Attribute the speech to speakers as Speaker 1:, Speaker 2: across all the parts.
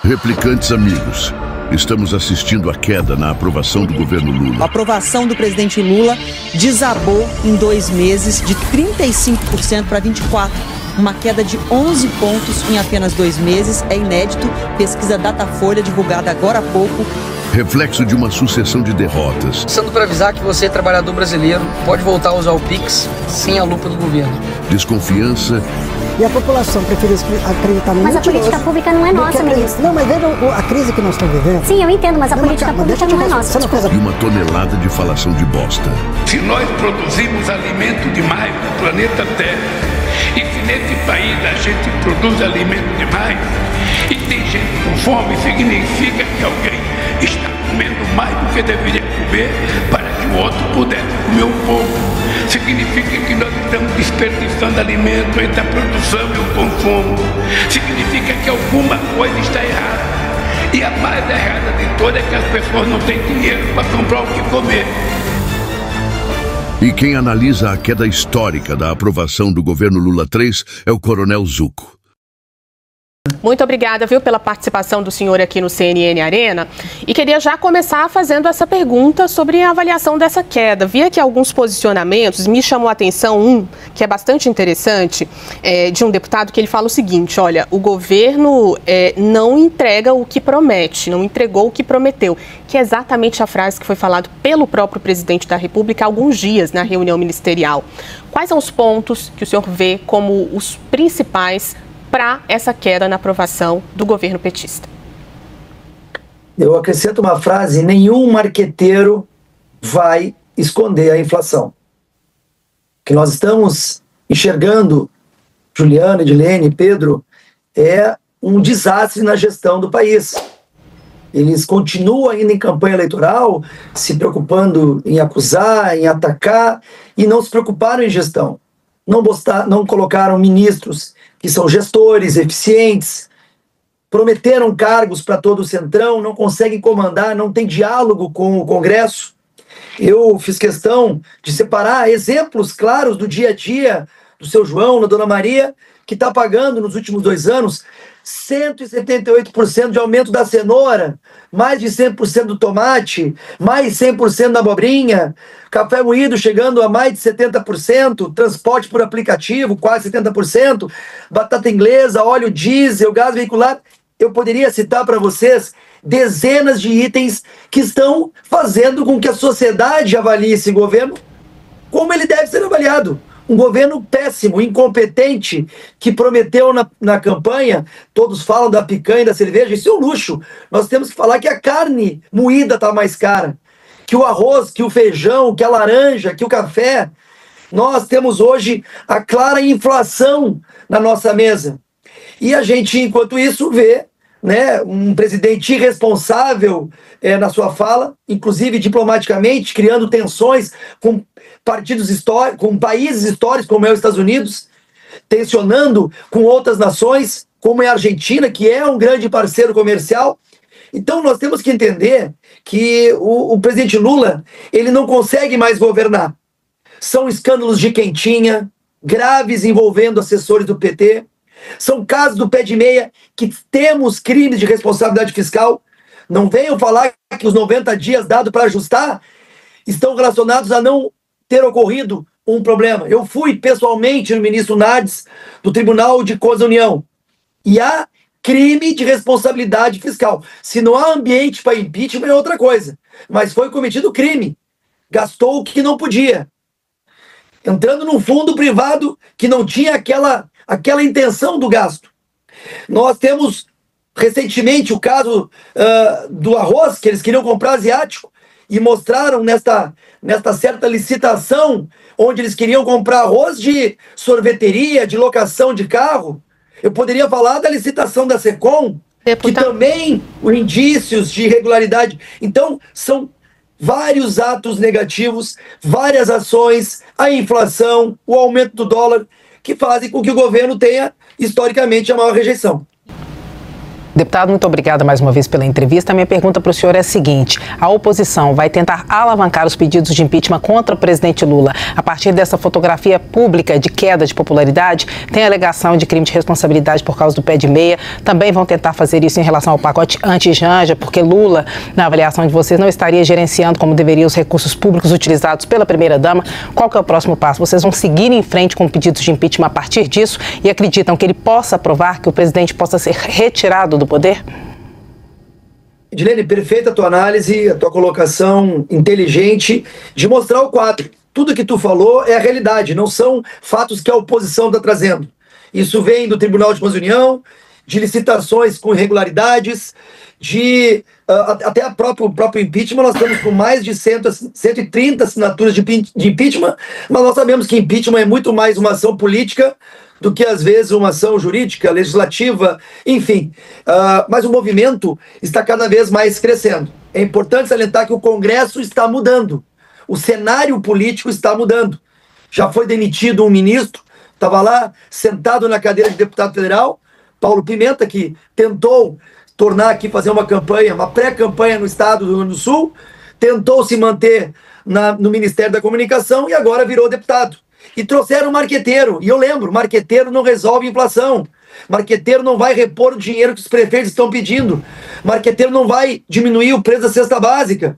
Speaker 1: Replicantes amigos, estamos assistindo à queda na aprovação do governo Lula.
Speaker 2: A aprovação do presidente Lula desabou em 2 meses de 35% para 24%. Uma queda de 11 pontos em apenas 2 meses. É inédito. Pesquisa Datafolha, divulgada agora há pouco.
Speaker 1: Reflexo de uma sucessão de derrotas.
Speaker 3: Passando para avisar que você, trabalhador brasileiro, pode voltar a usar o Pix sem a lupa do governo.
Speaker 1: Desconfiança.
Speaker 4: E a população prefere acreditar no
Speaker 5: Mas a política pública não é nossa, ministro.
Speaker 4: Não, mas vendo a crise que nós estamos vivendo...
Speaker 5: Sim, eu entendo, mas a política pública não é nossa.
Speaker 1: E uma tonelada de falação de bosta.
Speaker 6: Se nós produzimos alimento demais no planeta Terra, e se nesse país a gente produz alimento demais, e tem gente com fome, significa que alguém está comendo mais do que deveria comer para que o outro pudesse comer um pouco. Significa que nós estamos desperdiçando alimento entre a produção e o consumo. Significa que alguma coisa está errada. E a mais errada de todas é que as pessoas não têm dinheiro para comprar o que comer.
Speaker 1: E quem analisa a queda histórica da aprovação do governo Lula III é o Coronel Zucco.
Speaker 7: Muito obrigada, viu, pela participação do senhor aqui no CNN Arena. E queria já começar fazendo essa pergunta sobre a avaliação dessa queda. Vi aqui alguns posicionamentos, me chamou a atenção um, que é bastante interessante, de um deputado que ele fala o seguinte: olha, o governo não entrega o que promete, não entregou o que prometeu, que é exatamente a frase que foi falada pelo próprio presidente da República há alguns dias na reunião ministerial. Quais são os pontos que o senhor vê como os principais para essa queda na aprovação do governo petista?
Speaker 8: Eu acrescento uma frase: nenhum marqueteiro vai esconder a inflação. O que nós estamos enxergando, Juliana, Edilene, Pedro, é um desastre na gestão do país. Eles continuam ainda em campanha eleitoral, se preocupando em acusar, em atacar, e não se preocuparam em gestão. Não colocaram ministros que são gestores, eficientes, prometeram cargos para todo o Centrão, não conseguem comandar, não tem diálogo com o Congresso. Eu fiz questão de separar exemplos claros do dia a dia do seu João, da Dona Maria, que está pagando nos últimos 2 anos 178% de aumento da cenoura, mais de 100% do tomate, mais 100% da abobrinha, café moído chegando a mais de 70%, transporte por aplicativo quase 70%, batata inglesa, óleo diesel, gás veicular. Eu poderia citar para vocês dezenas de itens que estão fazendo com que a sociedade avalie esse governo como ele deve ser avaliado. Um governo péssimo, incompetente, que prometeu na campanha, todos falam da picanha e da cerveja, isso é um luxo. Nós temos que falar que a carne moída está mais cara, que o arroz, que o feijão, que a laranja, que o café. Nós temos hoje a clara inflação na nossa mesa. E a gente, enquanto isso, vê, né, um presidente irresponsável na sua fala, inclusive diplomaticamente, criando tensões com partidos históricos, com países históricos como é os Estados Unidos, tensionando com outras nações, como é a Argentina, que é um grande parceiro comercial. Então nós temos que entender que o presidente Lula, ele não consegue mais governar. São escândalos de quentinha, graves envolvendo assessores do PT, são casos do pé de meia que temos crimes de responsabilidade fiscal. Não venham falar que os 90 dias dados para ajustar estão relacionados a não ter ocorrido um problema. Eu fui pessoalmente no ministro Nardes do Tribunal de Contas da União e há crime de responsabilidade fiscal. Se não há ambiente para impeachment é outra coisa, mas foi cometido crime. Gastou o que não podia, entrando num fundo privado que não tinha aquela intenção do gasto. Nós temos recentemente o caso do arroz, que eles queriam comprar asiático, e mostraram nesta certa licitação, onde eles queriam comprar arroz de sorveteria, de locação de carro. Eu poderia falar da licitação da Secom, que também os indícios de irregularidade. Então, são vários atos negativos, várias ações, a inflação, o aumento do dólar, que fazem com que o governo tenha, historicamente, a maior rejeição.
Speaker 9: Deputado, muito obrigada mais uma vez pela entrevista. A minha pergunta para o senhor é a seguinte: a oposição vai tentar alavancar os pedidos de impeachment contra o presidente Lula a partir dessa fotografia pública de queda de popularidade? Tem alegação de crime de responsabilidade por causa do pé de meia. Também vão tentar fazer isso em relação ao pacote anti-Janja, porque Lula, na avaliação de vocês, não estaria gerenciando como deveria os recursos públicos utilizados pela primeira-dama. Qual que é o próximo passo? Vocês vão seguir em frente com pedidos de impeachment a partir disso e acreditam que ele possa aprovar, que o presidente possa ser retirado do poder?
Speaker 8: Edilene, perfeita a tua análise, a tua colocação inteligente de mostrar o quadro. Tudo que tu falou é a realidade, não são fatos que a oposição está trazendo. Isso vem do Tribunal de Contas da União, de licitações com irregularidades, até o próprio impeachment. Nós estamos com mais de 130 assinaturas de impeachment, mas nós sabemos que impeachment é muito mais uma ação política do que, às vezes, uma ação jurídica, legislativa, enfim. Mas o movimento está cada vez mais crescendo. É importante salientar que o Congresso está mudando. O cenário político está mudando. Já foi demitido um ministro, estava lá, sentado na cadeira de deputado federal, Paulo Pimenta, que tentou tornar aqui, fazer uma campanha, uma pré-campanha no estado do Rio Grande do Sul, tentou se manter no Ministério da Comunicação e agora virou deputado. E trouxeram um marqueteiro. E eu lembro, marqueteiro não resolve inflação. Marqueteiro não vai repor o dinheiro que os prefeitos estão pedindo. Marqueteiro não vai diminuir o preço da cesta básica.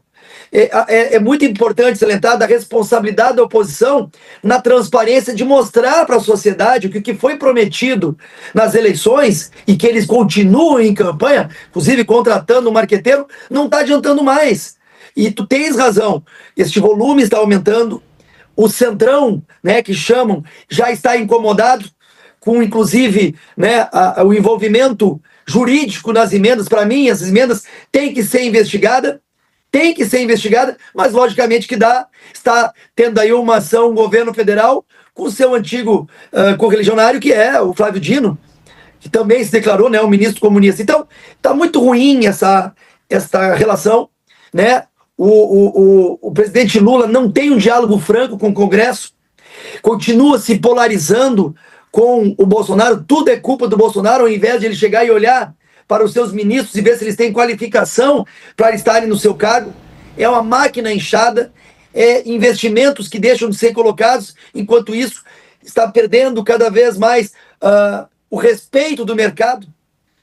Speaker 8: É muito importante salientar da responsabilidade da oposição na transparência de mostrar para a sociedade que o que foi prometido nas eleições e que eles continuam em campanha, inclusive contratando um marqueteiro, não está adiantando mais. E tu tens razão, este volume está aumentando. O Centrão, né, que chamam, já está incomodado com, inclusive, né, o envolvimento jurídico nas emendas. Para mim, essas emendas têm que ser investigadas, mas logicamente que está tendo aí uma ação, um governo federal, com o seu antigo correligionário, que é o Flávio Dino, que também se declarou, né, um ministro comunista. Então, está muito ruim essa relação, né? O presidente Lula não tem um diálogo franco com o Congresso, continua se polarizando com o Bolsonaro, tudo é culpa do Bolsonaro, ao invés de ele chegar e olhar para os seus ministros e ver se eles têm qualificação para estarem no seu cargo. É uma máquina inchada, investimentos que deixam de ser colocados, enquanto isso está perdendo cada vez mais o respeito do mercado,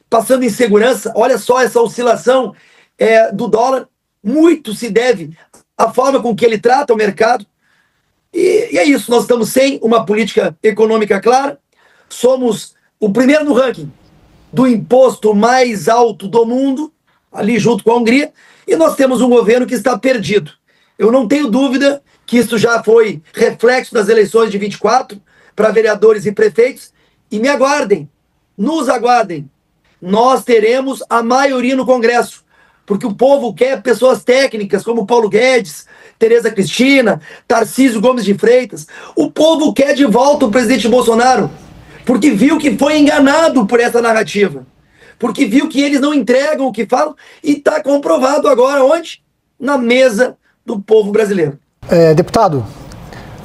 Speaker 8: passando insegurança. Olha só essa oscilação do dólar. Muito se deve à forma com que ele trata o mercado. E é isso, nós estamos sem uma política econômica clara, somos o primeiro no ranking do imposto mais alto do mundo, ali junto com a Hungria, e nós temos um governo que está perdido. Eu não tenho dúvida que isso já foi reflexo das eleições de 24 para vereadores e prefeitos, e me aguardem, nos aguardem, nós teremos a maioria no Congresso, porque o povo quer pessoas técnicas como Paulo Guedes, Tereza Cristina, Tarcísio Gomes de Freitas. O povo quer de volta o presidente Bolsonaro, porque viu que foi enganado por essa narrativa, porque viu que eles não entregam o que falam, e está comprovado agora onde? Na mesa do povo brasileiro.
Speaker 4: Deputado,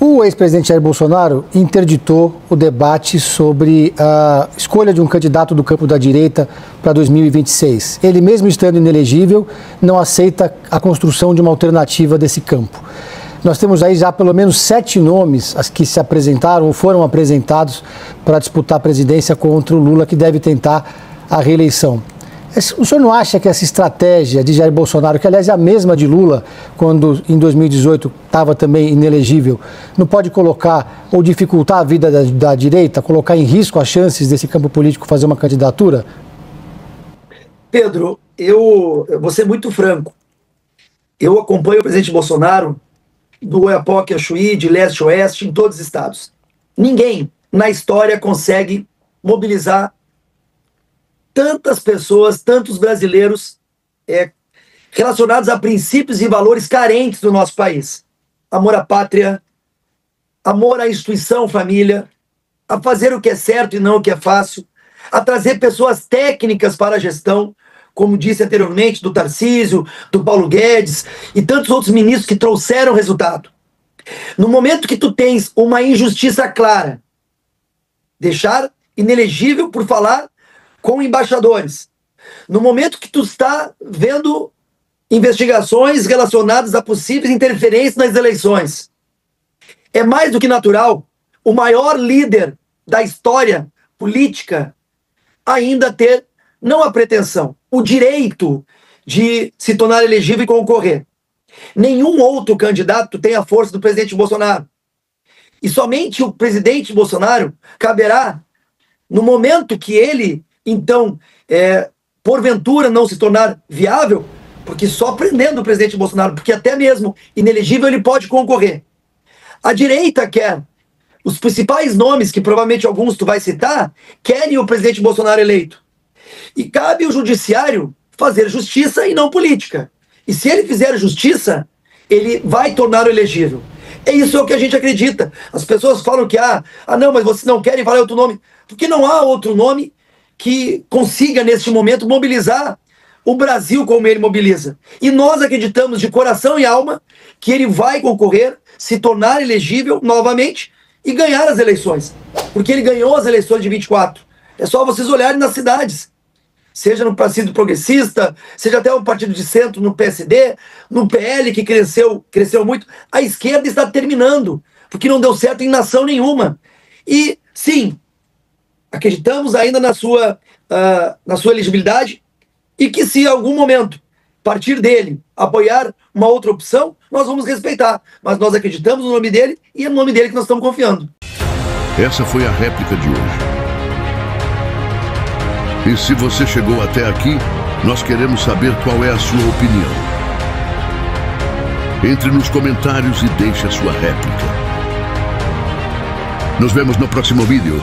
Speaker 4: o ex-presidente Jair Bolsonaro interditou o debate sobre a escolha de um candidato do campo da direita para 2026. Ele, mesmo estando inelegível, não aceita a construção de uma alternativa desse campo. Nós temos aí já pelo menos 7 nomes que se apresentaram ou foram apresentados para disputar a presidência contra o Lula, que deve tentar a reeleição. O senhor não acha que essa estratégia de Jair Bolsonaro, que aliás é a mesma de Lula, quando em 2018 estava também inelegível, não pode colocar ou dificultar a vida da direita, colocar em risco as chances desse campo político fazer uma candidatura?
Speaker 8: Pedro, eu vou ser muito franco. Eu acompanho o presidente Bolsonaro do Oiapoque a Chuí, de leste a oeste, em todos os estados. Ninguém na história consegue mobilizar tantas pessoas, tantos brasileiros relacionados a princípios e valores carentes do nosso país. Amor à pátria, amor à instituição família, a fazer o que é certo e não o que é fácil, a trazer pessoas técnicas para a gestão, como disse anteriormente, do Tarcísio, do Paulo Guedes e tantos outros ministros que trouxeram resultado. No momento que tu tens uma injustiça clara, deixar inelegível por falar com embaixadores. No momento que tu está vendo investigações relacionadas a possíveis interferências nas eleições, é mais do que natural o maior líder da história política ainda ter, não a pretensão, o direito de se tornar elegível e concorrer. Nenhum outro candidato tem a força do presidente Bolsonaro. E somente o presidente Bolsonaro caberá, no momento que ele, então, porventura não se tornar viável, porque só prendendo o presidente Bolsonaro, porque até mesmo inelegível ele pode concorrer. A direita quer, os principais nomes, que provavelmente alguns tu vai citar, querem o presidente Bolsonaro eleito. E cabe ao judiciário fazer justiça e não política. E se ele fizer justiça, ele vai torná-lo elegível. É isso que a gente acredita. As pessoas falam que, não, mas vocês não querem falar outro nome. Porque não há outro nome que consiga, neste momento, mobilizar o Brasil como ele mobiliza. E nós acreditamos de coração e alma que ele vai concorrer, se tornar elegível novamente e ganhar as eleições. Porque ele ganhou as eleições de 24. É só vocês olharem nas cidades. Seja no Partido Progressista, seja até um partido de centro no PSD, no PL, que cresceu muito. A esquerda está terminando, porque não deu certo em nação nenhuma. E, sim, acreditamos ainda na sua elegibilidade e que, se em algum momento partir dele apoiar uma outra opção, nós vamos respeitar. Mas nós acreditamos no nome dele e é no nome dele que nós estamos confiando.
Speaker 1: Essa foi a réplica de hoje. E se você chegou até aqui, nós queremos saber qual é a sua opinião. Entre nos comentários e deixe a sua réplica. Nos vemos no próximo vídeo.